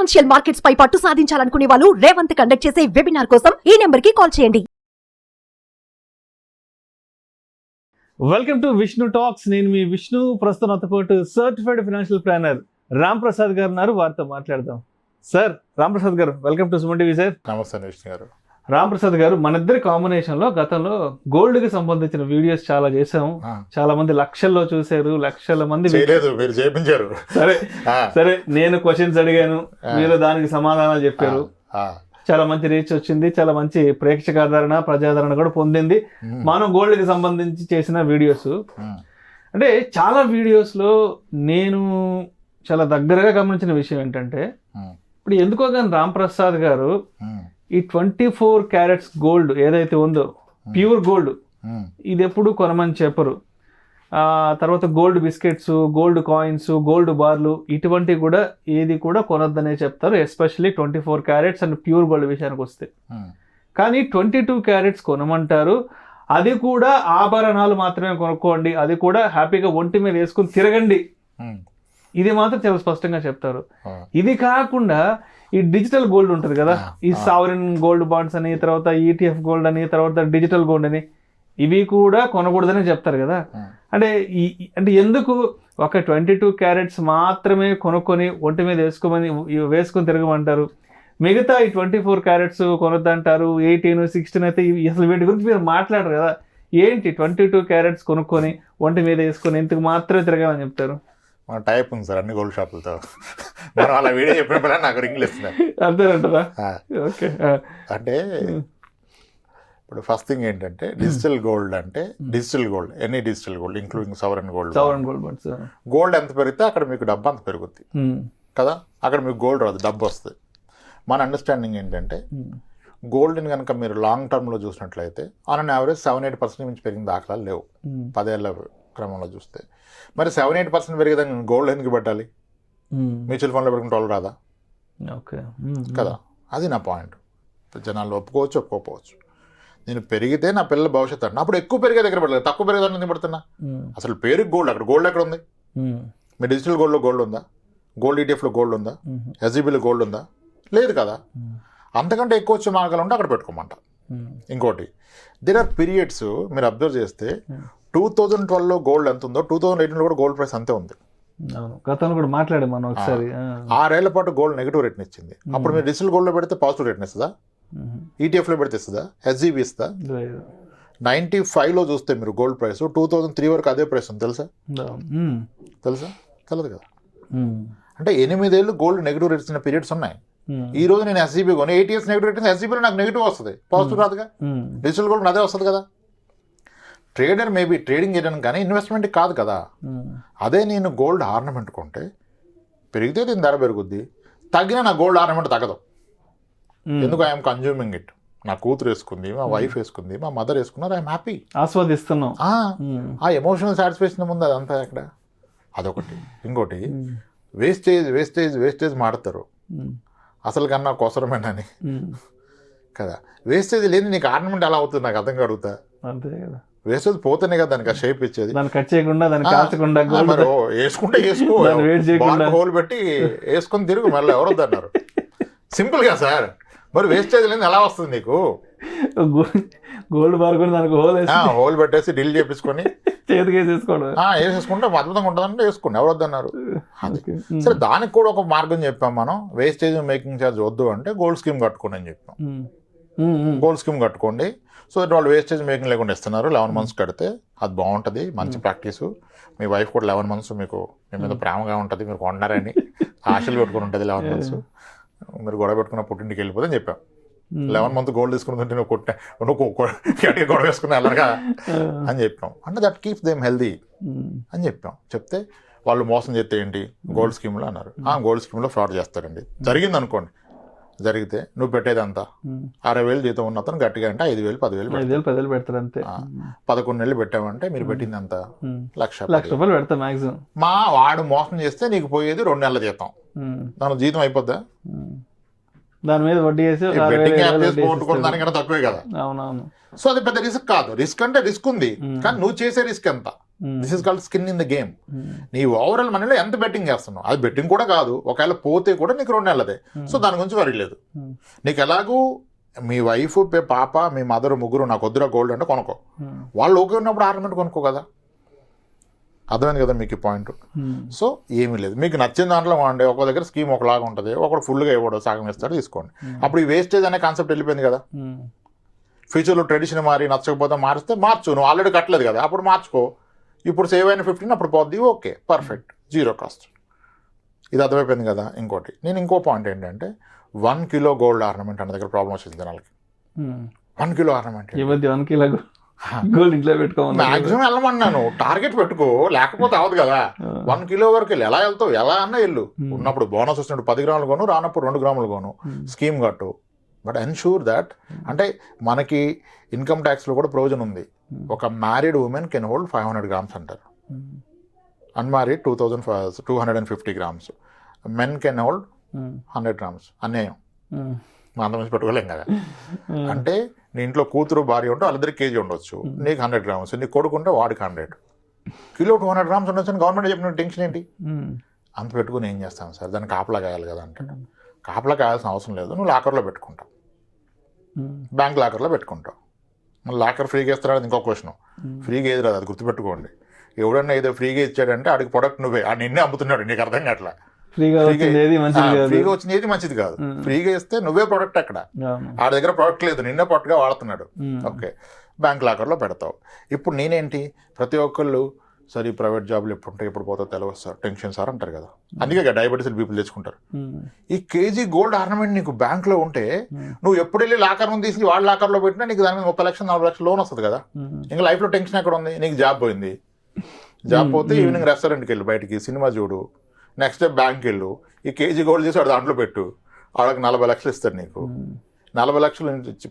Financial markets పై పట్టు సాధించాలనుకునే వాళ్ళు Revanth conduct చేసే వెబినార్ కోసం ఈ నెంబర్ కి కాల్ చేయండి. Welcome to Vishnu talks. నేను మీ విష్ణు. ప్రస్తుతం నాతో పాటు certified financial planner Ram Prasad గారు ఉన్నారు. వారితో మాట్లాడదాం. సార్, రామ్ ప్రసాద్ గారు, welcome to Suman TV. Sir నమస్తే విష్ణు గారు. రామ్ ప్రసాద్ గారు, మన ఇద్దరి కాంబినేషన్ లో గతంలో గోల్డ్ కి సంబంధించిన వీడియోస్ చాలా చేసాం. చాలా మంది లక్షల్లో చూశారు, లక్షల మంది మీరు చేయించారు. సరే, నేను క్వశ్చన్స్ అడిగాను, మీరు దానికి సమాధానాలు చెప్పారు. చాలా మంచి రీచ్ వచ్చింది, చాలా మంచి ప్రేక్షకాదరణ, ప్రజాదరణ కూడా పొందింది మనం గోల్డ్ కి సంబంధించి చేసిన వీడియోస్. అంటే చాలా వీడియోస్ లో నేను చాలా దగ్గరగా గమనించిన విషయం ఏంటంటే, ఇప్పుడు ఎందుకో కానీ రామ్ ప్రసాద్ గారు ఈ 24 క్యారెట్స్ గోల్డ్ ఏదైతే ఉందో, ప్యూర్ గోల్డ్, ఇది ఎప్పుడు కొనమని చెప్పరు. తర్వాత gold biscuits, gold coins, gold బార్లు, ఇటువంటివి కూడా ఏది కూడా కొనొద్దనే చెప్తారు. Especially 24 carats and pure gold విషయానికి వస్తే. కానీ 22 క్యారెట్స్ కొనమంటారు. అది కూడా ఆభరణాలు మాత్రమే కొనుక్కోండి, అది కూడా హ్యాపీగా ఒంటి మీద వేసుకుని తిరగండి, ఇది మాత్రం చాలా స్పష్టంగా చెప్తారు. ఇది కాకుండా ఈ డిజిటల్ గోల్డ్ ఉంటుంది కదా, ఈ సావరిన్ గోల్డ్ బాండ్స్ అని, తర్వాత ఈటీఎఫ్ గోల్డ్ అని, తర్వాత డిజిటల్ గోల్డ్ అని, ఇవి కూడా కొనకూడదని చెప్తారు కదా. అంటే ఎందుకు ఒక 22 క్యారెట్స్ మాత్రమే కొనుక్కొని ఒంటి మీద వేసుకొని తిరగమంటారు, మిగతా ఈ 24 క్యారెట్స్ కొనొద్దంటారు, 18, 16 అయితే అసలు వీటి గురించి మీరు మాట్లాడరు కదా. ఏంటి 22 క్యారెట్స్ కొనుక్కొని ఒంటి మీద వేసుకొని ఎందుకు మాత్రమే తిరగాలని చెప్తారు? మన టైప్ ఉంది సార్ అన్ని గోల్డ్ షాపులతో. మనం అలా వీడియో చెప్పినప్పుడు నాకు రింగ్లు ఇస్తున్నారు. అంతేనంటారా? ఓకే. అంటే ఇప్పుడు ఫస్ట్ థింగ్ ఏంటంటే, డిజిటల్ గోల్డ్ అంటే digital gold, any digital gold including sovereign gold. Gold ఎంత పెరిగితే అక్కడ మీకు డబ్బు అంత పెరుగుద్ది కదా. అక్కడ మీకు గోల్డ్ రాదు, డబ్బు వస్తుంది. మన అండర్స్టాండింగ్ ఏంటంటే, గోల్డ్ని కనుక మీరు లాంగ్ టర్మ్లో చూసినట్లయితే ఆన్ అన్ యావరేజ్ 7-8% నుంచి పెరిగిన దాఖలాలు లేవు 10 ఏళ్ళ క్రమంలో చూస్తే. మరి 7-8% పెరిగేదాన్ని గోల్డ్ ఎందుకు పెట్టాలి? మ్యూచువల్ ఫండ్లో పెట్టుకుంటే వాళ్ళు రాదా? ఓకే కదా, అది నా పాయింట్. జనాలు ఒప్పుకోవచ్చు, ఒప్పుకోకపోవచ్చు. నేను పెరిగితే నా పిల్లల భవిష్యత్తు అంటే అప్పుడు ఎక్కువ పెరిగే దగ్గర పడలేదు, తక్కువ పెరిగేదాన్ని ఎందుకు పెడుతున్నా? అసలు పేరుకి గోల్డ్, అక్కడ గోల్డ్ ఎక్కడ ఉంది? మీ డిజిటల్ గోల్డ్లో గోల్డ్ ఉందా? గోల్డ్ ఈటీఎఫ్లో గోల్డ్ ఉందా? ఎస్జీబీలో గోల్డ్ ఉందా? లేదు కదా. అంతకంటే ఎక్కువ వచ్చే మార్గాలు ఉంటే అక్కడ పెట్టుకోమంట. ఇంకోటి, దేర్ ఆర్ పీరియడ్స్ మీరు అబ్జర్వ్ చేస్తే 2012లో గోల్డ్ ఎంత ఉందో 2018లో కూడా గోల్డ్ ప్రైస్ అంతే ఉంది. గతంలో కూడా మాట్లాడాం మనం ఒకసారి. 6 ఏళ్ల పాటు గోల్డ్ నెగిటివ్ రేట్ని ఇచ్చింది. అప్పుడు మీరు డిజిటల్ గోల్డ్లో పెడితే పాజిటివ్ రేట్ని ఇస్తుందా? ఈటీఎఫ్లో పెడితే ఇస్తుందా? ఎస్జీబీ ఇస్తుందా? 95లో చూస్తే మీరు గోల్డ్ ప్రైస్ 2003 వరకు అదే ప్రైస్ ఉంది. తెలుసా? తెలియదు కదా. అంటే 8 ఏళ్ళు గోల్డ్ నెగిటివ్ రేట్స్ ఇచ్చిన పీరియడ్స్ ఉన్నాయి. ఈ రోజు నేను ఎస్జీబీ కొని 8 years నెగిటివ్ రేట్, ఎస్జీబీలో నాకు నెగిటివ్ వస్తుంది, పాజిటివ్ రాదుగా. డిజిటల్ గోల్డ్ అదే వస్తుంది కదా. ట్రేడర్ మేబీ ట్రేడింగ్ చేయడానికి కానీ ఇన్వెస్ట్మెంట్ కాదు కదా. అదే నేను గోల్డ్ ఆర్నమెంట్ కొంటే పెరిగితే దీని ధర పెరుగుద్ది, తగ్గినా నా గోల్డ్ ఆర్నమెంట్ తగ్గదు. ఎందుకు? I'm consuming it. నా కూతురు వేసుకుంది, మా వైఫ్ వేసుకుంది, మా మదర్ వేసుకున్నారు, ఐఎమ్ హ్యాపీ, ఆస్వాదిస్తున్నాం. ఆ ఎమోషనల్ సాటిస్ఫాక్షన్ ముందు అదంతా ఎక్కడ? అదొకటి. ఇంకోటి, వేస్టేజ్ మాడతారు అసలు కన్నా కోసరమేనని కదా. వేస్టేజ్ లేదు, నీకు ఆర్నమెంట్ ఎలా అవుతుంది నాకు అర్థం కడుగుతా. అంతే కదా. వేస్టేజ్ పోతేనే కదా దానికి ఆ షేప్ ఇచ్చేది. కట్ చేయకుండా, కాల్చకుండా వేసుకుంటే వేసుకో, హోల్ పెట్టి వేసుకొని తిరుగు, మళ్ళీ ఎవరొద్దు అన్నారు. సింపుల్ గా సార్. మరి వేస్టేజ్ లేదు ఎలా వస్తుంది నీకు? గోల్డ్ బార్ కొని దానికి హోల్ పెట్టేసి డ్రిల్ చేపించుకొని చేతికి వేసేసుకుంటే అద్భుతంగా ఉంటుందంటే వేసుకోండి, ఎవరొద్దు అన్నారు. సరే, దానికి కూడా ఒక మార్గం చెప్పాం మనం. వేస్టేజ్ మేకింగ్ ఛార్జ్ వద్దు అంటే గోల్డ్ స్కీమ్ కట్టుకోండి అని చెప్పాం. గోల్డ్ స్కీమ్ కట్టుకోండి. సో వాళ్ళు వేస్టేజ్ మేకింగ్ లేకుండా ఇస్తున్నారు. 11 months కడితే అది బాగుంటుంది, మంచి ప్రాక్టీసు. మీ వైఫ్ కూడా 11 months మీకు మీ మీద ప్రేమగా ఉంటుంది, మీరు కొన్నారని ఆశలు పెట్టుకుని ఉంటుంది. 11 months మీరు గొడవ పెట్టుకున్న పుట్టింటికి వెళ్ళిపోతే అని చెప్పాం. 11 months గోల్డ్ తీసుకుని నువ్వు గొడవ వేసుకుని వెళ్ళరుగా అని చెప్పాం. అంటే దట్ కీప్స్ దేమ్ హెల్దీ అని చెప్పాం. చెప్తే వాళ్ళు మోసం చేస్తే ఏంటి గోల్డ్ స్కీమ్లో అన్నారు. గోల్డ్ స్కీమ్లో ఫ్రాడ్ చేస్తారండి. జరిగింది అనుకోండి, జరిగితే నువ్వు పెట్టేదంతా 60,000 జీతం ఉన్న అతను గట్టిగా అంటే 5,000, 10,000 పెడతారు అంతే. 11 నెలలు పెట్టామంటే మీరు పెట్టింది అంత లక్ష రూపాయలు పెడతా మాక్సిమం. వాడు మోసం చేస్తే నీకు పోయేది 2 నెలల జీతం. దాని జీతం అయిపోద్దా? దాని మీద వడ్డీ వేసి ఒక 6,000 బెట్టింగ్ యాప్ 7,000 చేసి వడ్డీ పోగొట్టుకున్న వేసిస్తాడు. దానికన్నా తక్కువే కదా. అవునవును. సో అది పెద్ద రిస్క్ కాదు. రిస్క్ అంటే రిస్క్ ఉంది, కానీ నువ్వు చేసే రిస్క్ ఎంత? This is called skin in the game. నీ ఓవరాల్ మనీలో ఎంత బెట్టింగ్ చేస్తున్నావు, అది బెట్టింగ్ కూడా కాదు. ఒకవేళ పోతే కూడా నీకు 2 నెలలదే. సో దాని గురించి వరీ లేదు. నీకు ఎలాగూ మీ వైఫ్, పాప, మీ మదర్ ముగ్గురు నాకు వద్దురా గోల్డ్ అంటే కొనుక్కో. వాళ్ళు ఓకే ఉన్నప్పుడు ఆర్నమెంట్ కొనుక్కో కదా. అర్థమైంది కదా మీకు ఈ పాయింట్. సో ఏమీ లేదు, మీకు నచ్చిన దాంట్లో వాడండి. ఒక దగ్గర స్కీమ్ ఒకలాగా ఉంటుంది, ఒకడు ఫుల్గా ఇవ్వడు, సగం ఇస్తాడు, తీసుకోండి. అప్పుడు ఈ వేస్టేజ్ అనే కాన్సెప్ట్ వెళ్ళిపోయింది కదా. ఫ్యూచర్లో ట్రెడిషన్ మారి నచ్చకపోతే మారిస్తే మార్చు, నువ్వు ఆల్రెడీ కట్టలేదు కదా, అప్పుడు మార్చుకో. ఇప్పుడు సేవ్ అయిన 15 అప్పుడు పోద్ది, ఓకే పర్ఫెక్ట్, 0 కాస్ట్. ఇది అర్థమైపోయింది కదా. ఇంకోటి నేను ఇంకో పాయింట్ ఏంటంటే 1 కిలో గోల్డ్ ఆర్నమెంట్ అనే దగ్గర ప్రాబ్లం వచ్చింది జనాలకి. 1 కిలో ఆర్నమెంట్ ఈ మధ్య 1 కిలో గోల్డ్ ఇంట్లో పెట్టుకోమని మాక్సిమం వెళ్ళమన్నాను. టార్గెట్ పెట్టుకో, లేకపోతే అవదు కదా. 1 కిలో వరకు వెళ్ళి ఎలా వెళ్తావు? ఎలా అన్నా వెళ్ళు. ఉన్నప్పుడు బోనస్ వచ్చినప్పుడు 10 గ్రాములు కొను, రానప్పుడు 2 గ్రాములు కొను, స్కీమ్ కట్టు. బట్ ఎన్షూర్ దాట్, అంటే మనకి ఇన్కమ్ ట్యాక్స్లో కూడా ప్రొవిజన్ ఉంది. ఒక married women can hold 500 grams అంటారు, unmarried 250 grams, men can hold 100 grams. అన్యాయం, మా అంత మంచి పెట్టుకోలేం కదా. అంటే నీ ఇంట్లో కూతురు భార్య ఉంటే వాళ్ళిద్దరికి కేజీ ఉండొచ్చు, నీకు 100 గ్రామ్స్, నీకు కొడుకుంటే వాడికి 100. కిలో 200 గ్రామ్స్ ఉండొచ్చు అని గవర్నమెంట్ చెప్పిన టెన్షన్ ఏంటి? అంత పెట్టుకుని ఏం చేస్తాను సార్, దాన్ని కాపలా కాయాలి కదా అంటాడు. కాపలా కాయాల్సిన అవసరం లేదు, నువ్వు లాకర్లో పెట్టుకుంటావు, బ్యాంక్ లాకర్లో పెట్టుకుంటావు. మళ్ళీ లాకర్ ఫ్రీగా ఇస్తారని ఇంకో క్వశ్చన్. ఫ్రీగా ఏది రాదు, అది గుర్తుపెట్టుకోండి. ఎవడన్నా ఏదో ఫ్రీగా ఇచ్చాడంటే ఆడికి ప్రొడక్ట్ నువ్వే, ఆ నిన్నే అమ్ముతున్నాడు, నీకు అర్థం కావట్లా. ఫ్రీగా వచ్చింది ఏది మంచిది కాదు. ఫ్రీగా ఇస్తే నువ్వే ప్రొడక్ట్, అక్కడ ఆడి దగ్గర ప్రొడక్ట్ లేదు, నిన్నే ప్రొడక్ట్గా వాడుతున్నాడు. ఓకే, బ్యాంక్ లాకర్లో పెడతావు. ఇప్పుడు నేనేంటి, ప్రతి ఒక్కళ్ళు సార్ ఈ ప్రైవేట్ జాబ్లు ఎప్పుడు ఉంటాయి, ఎప్పుడు పోతావు తెలియదు సార్, టెన్షన్ సార్ అంటారు కదా. అందుకే డయాబెటీస్ పీపుల్ తెచ్చుకుంటారు. ఈ కేజీ గోల్డ్ ఆర్నమెంట్ నీకు బ్యాంక్లో ఉంటే నువ్వు ఎప్పుడు వెళ్ళి లాకర్ నుంచి తీసి వాళ్ళ లాకర్లో పెట్టినా నీకు దాని మీద 30 లక్షలు 40 లక్షలు లోన్ వస్తుంది కదా. ఇంకా లైఫ్లో టెన్షన్ ఎక్కడ ఉంది? నీకు జాబ్ పోయింది, జాబ్ పోతే ఈవినింగ్ రెస్టారెంట్కి వెళ్ళు, బయటికి సినిమా చూడు, నెక్స్ట్ డే బ్యాంక్కి వెళ్ళు, ఈ కేజీ గోల్డ్ చేసి వాడు దాంట్లో పెట్టు, వాళ్ళకి 40 లక్షలు ఇస్తారు. నీకు 40 లక్షలు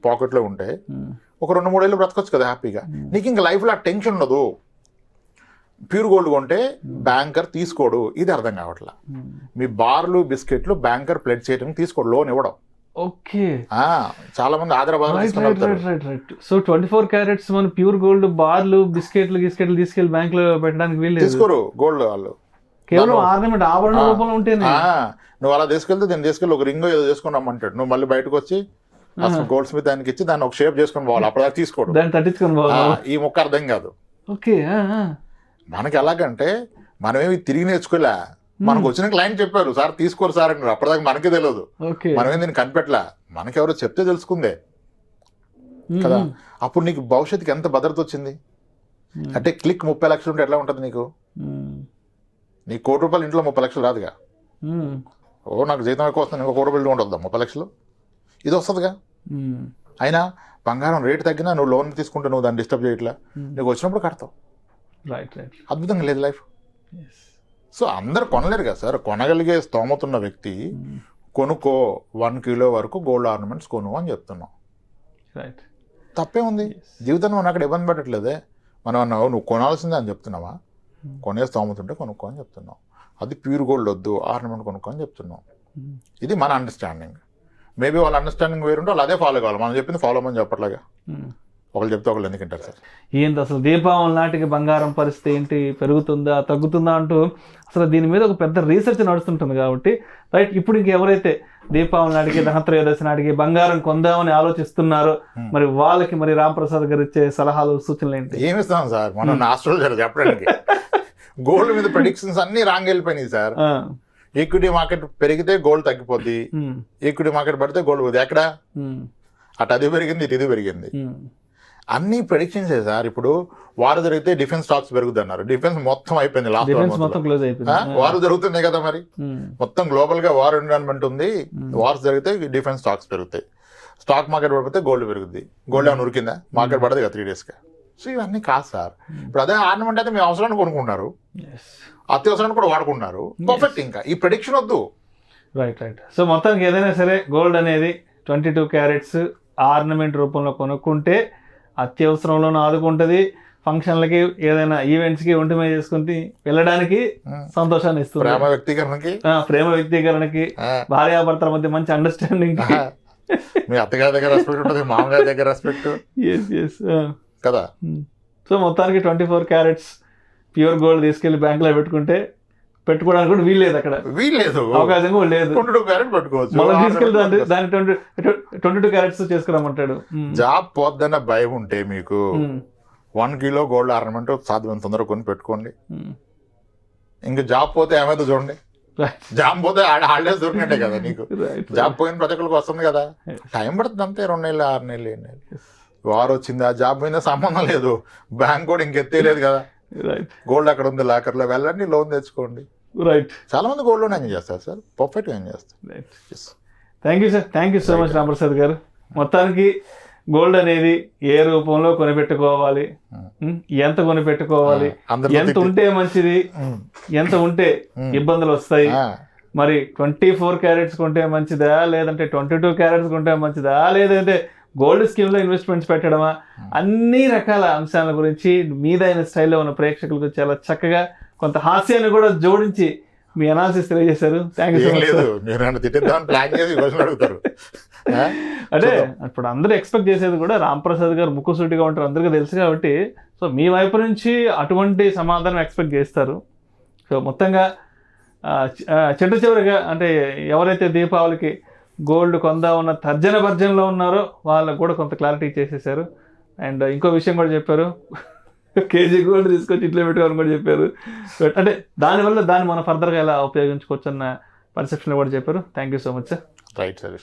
పాకెట్లో ఉంటే ఒక 2-3 ఏళ్ళు బ్రతకొచ్చు కదా హ్యాపీగా. నీకు ఇంకా లైఫ్లో ఆ టెన్షన్ ఉండదు. ప్యూర్ గోల్డ్ కొంటే బ్యాంకర్ తీసుకోడు, ఇది అర్థం కావట్లా. మీ బార్లు బిస్కెట్లు బ్యాంకర్ ప్లెడ్ చేయడానికి తీసుకోడు, లోన్ ఇవ్వడం. ఓకే, చాలా మంది హైదరాబాద్ సో 24 క్యారెట్స్ మన ప్యూర్ గోల్డ్ బార్లు బిస్కెట్లు తీసుకెళ్లి బ్యాంక్ లో పెట్టడానికి వీళ్ళు తీసుకోరు. గోల్డ్ వాళ్ళు కేవలం ఆర్నమెంట్ ఆభరణ రూపంలో ఉంటేనే. నువ్వు అలా తీసుకెళ్తే దీన్ని తీసుకెళ్ళి ఒక రింగ్ ఏదో చేసుకుని రమ్మంటాడు. నువ్వు మళ్ళీ బయటకు వచ్చి అసలు గోల్డ్ స్మిత్ దానికి ఇచ్చి దాన్ని ఒక షేప్ చేసుకుని పోవాలి, అప్పుడు తీసుకోడు, దాన్ని తట్టించుకొని పోవాలి. ఈ మొక్క అర్థం కాదు. ఓకే, మనకి ఎలాగంటే మనమేమి తిరిగి నేర్చుకోలే, మనకు వచ్చిన క్లయింట్ చెప్పారు సార్ తీసుకోరు సార్ అంటారు, అప్పటిదాకా మనకే తెలియదు, మనమేం దీన్ని కనిపెట్టలే, మనకెవరో చెప్తే తెలుసుకుందే కదా. అప్పుడు నీకు భవిష్యత్తుకి ఎంత భద్రత వచ్చింది అంటే, క్లిక్ 30 లక్షలు ఉంటే ఎట్లా ఉంటుంది నీకు? నీ ₹1,00,000 ఇంట్లో 30 లక్షలు రాదుగా. ఓ నాకు జీతం ఎక్కువ వస్తుంది, ఇంకో ₹1,00,000 ఉండొద్దా 30 లక్షలు? ఇది వస్తుందిగా. అయినా బంగారం రేటు తగ్గినా నువ్వు లోన్ తీసుకుంటే నువ్వు దాన్ని డిస్టర్బ్ చేయట్లా, నీకు వచ్చినప్పుడు కడతావు. అద్భుతంగా లేదు లైఫ్. సో అందరు కొనలేరు కదా సార్, కొనగలిగే స్తోమత ఉన్న వ్యక్తి కొనుక్కో, 1 కిలో వరకు గోల్డ్ ఆర్నమెంట్స్ కొను అని చెప్తున్నాం. తప్పే ఉంది? జీవితాన్ని మనం అక్కడ ఇబ్బంది పెట్టట్లేదే. మనం నువ్వు కొనాల్సిందే అని చెప్తున్నావా? కొనే స్తోమత ఉంటే కొనుక్కో అని చెప్తున్నాం. అది ప్యూర్ గోల్డ్ వద్దు, ఆర్నమెంట్ కొనుక్కో అని చెప్తున్నాం. ఇది మన అండర్స్టాండింగ్. మేబీ వాళ్ళ అండర్స్టాండింగ్ వేరుంటే వాళ్ళు అదే ఫాలో కావాలి, మనం చెప్పింది ఫాలో అని చెప్పట్లాగా. ఒకళ్ళు చెప్తే ఒకళ్ళు ఎందుకు వింటారు సార్? ఏంటి అసలు దీపావళి నాటికి బంగారం పరిస్థితి ఏంటి, పెరుగుతుందా తగ్గుతుందా అంటూ అసలు దీని మీద ఒక పెద్ద రీసెర్చ్ నడుస్తుంటుంది. కాబట్టి రైట్, ఇప్పుడు ఇంకెవరైతే దీపావళి నాటికి ధనత్రయోదశి నాటికి బంగారం కొందామని ఆలోచిస్తున్నారో మరి వాళ్ళకి మరి రాంప్రసాద్ గారు ఇచ్చే సలహాలు సూచనలు ఏంటి? ఏమిస్తాం సార్ మనం ఆస్ట్రాలజర్ చెప్పడానికి? గోల్డ్ మీద ప్రెడిక్షన్స్ అన్ని రాంగ్ వెళ్ళిపోయినాయి సార్. ఈక్విటీ మార్కెట్ పెరిగితే గోల్డ్ తగ్గిపోద్ది, ఈక్విటీ మార్కెట్ పడితే గోల్డ్ పోద్ది. ఎక్కడ అటు అది పెరిగింది, ఇటు ఇది పెరిగింది. అన్ని ప్రెడిక్షన్స్ సార్. ఇప్పుడు వారు జరిగితే డిఫెన్స్ స్టాక్స్ పెరుగుతుంది అన్నారు, డిఫెన్స్ మొత్తం అయిపోయింది. వారు జరుగుతున్నాయి కదా, మరి మొత్తం గ్లోబల్ గా వార్ ఎన్విరాన్మెంట్ ఉంది. వార్స్ జరిగితే డిఫెన్స్ స్టాక్స్ పెరుగుతాయి, స్టాక్ మార్కెట్ పడిపోతే గోల్డ్ పెరుగుద్ది. గోల్డ్ ఏమైనా ఉరికిందా? మార్కెట్ పడదు కదా 3 days గా. సో ఇవన్నీ కాదు సార్. ఇప్పుడు అదే ఆర్నమెంట్ అయితే మీ అవసరాన్ని కొనుక్కుంటున్నారు, అత్యవసరాన్ని కూడా వాడుకుంటున్నారు. పర్ఫెక్ట్. ఇంకా ఈ ప్రెడిక్షన్ వద్దు. రైట్. సో మొత్తానికి ఏదైనా సరే గోల్డ్ అనేది 22 క్యారెట్స్ ఆర్నమెంట్ రూపంలో కొనుక్కుంటే అత్యవసరంలోనూ ఆదుకుంటుంది, ఫంక్షన్లకి ఏదైనా ఈవెంట్స్ కి ఒంటి మీద చేసుకుని వెళ్ళడానికి సంతోషాన్ని ఇస్తుంది. ప్రేమ వ్యక్తీకరణకి, ప్రేమ వ్యక్తీకరణకి, భార్యాభర్తల మధ్య మంచి అండర్స్టాండింగ్, మీ అత్తగారి దగ్గర రెస్పెక్ట్ ఉంటుంది, మామగారి దగ్గర రెస్పెక్ట్ కదా. సో మొత్తానికి 24 క్యారెట్స్ ప్యూర్ గోల్డ్ తీసుకెళ్లి బ్యాంక్ లో పెట్టుకోవడానికి కూడా వీల్లేదు, అక్కడ వీల్లేదు, అవకాశం కూడా లేదు. 22 క్యారెట్ పెట్టుకోవచ్చు, మళ్ళీ తీసుకెళ్లి దాని 22 క్యారెట్స్ చేసుకురామంటాడు. జాబ్ పోద్దన్న భయం ఉంటే మీకు 1 కిలో గోల్డ్ ఆర్నమెంట్ సాధ్యం తొందరగా కొని పెట్టుకోండి. ఇంకా జాబ్ పోతే ఏమైతే చూడండి, జాబ్ పోతే హాలిడేస్ దొరికినట్టే కదా నీకు. జాబ్ పోయిన ప్రతి ఒక్కరికి వస్తుంది కదా, టైం పడుతుంది అంతే, 2 నెలలు 6 నెలలు 7 నెలలు. వారు వచ్చింది, ఆ జాబ్ పోయిందా సంబంధం లేదు, బ్యాంక్ కూడా ఇంకెత్తేలేదు కదా. గోల్డ్ అక్కడ ఉంది లాకర్లో, వెళ్ళండి లోన్ తెచ్చుకోండి. రైట్, చాలా మంది గోల్డ్ లోన్ ఎంజాయ్ చేస్తారు సార్, పర్ఫెక్ట్గా ఎంజాయ్ చేస్తారు. Thank you sir, thank you so much Ramprasad గారు. మొత్తానికి గోల్డ్ అనేది ఏ రూపంలో కొనిపెట్టుకోవాలి, ఎంత కొనిపెట్టుకోవాలి, ఎంత ఉంటే మంచిది, ఎంత ఉంటే ఇబ్బందులు వస్తాయి, మరి 24 క్యారెట్స్ కొంటే మంచిదా, లేదంటే 22 క్యారెట్స్ కొంటే మంచిదా, లేదంటే గోల్డ్ స్కీమ్ లో ఇన్వెస్ట్మెంట్స్ పెట్టడమా, అన్ని రకాల అంశాల గురించి మీదైన స్టైల్లో ఉన్న ప్రేక్షకులకు చాలా చక్కగా కొంత హాస్యాన్ని కూడా జోడించి మీ అనాలిసిస్ తెలియజేశారు. Thank you so much. అంటే ఇప్పుడు అందరూ ఎక్స్పెక్ట్ చేసేది కూడా రాంప్రసాద్ గారు ముక్కుసూటిగా ఉంటారు, అందరికీ తెలుసు కాబట్టి. సో మీ వైపు నుంచి అటువంటి సమాధానం ఎక్స్పెక్ట్ చేస్తారు. సో మొత్తంగా చిట్ట చివరిగా అంటే ఎవరైతే దీపావళికి గోల్డ్ కొందా ఉన్న తర్జన భర్జనలో ఉన్నారో వాళ్ళకు కూడా కొంత క్లారిటీ చేసేసారు. అండ్ ఇంకో విషయం కూడా చెప్పారు, కేజీ గోల్డ్ తీసుకొచ్చి ఇట్లా పెట్టుకోవాలని కూడా చెప్పారు. అంటే దానివల్ల దాన్ని మనం ఫర్దర్గా ఎలా ఉపయోగించుకోవచ్చు అన్న పర్సెప్షన్ కూడా చెప్పారు. Thank you so much sir. Right sir.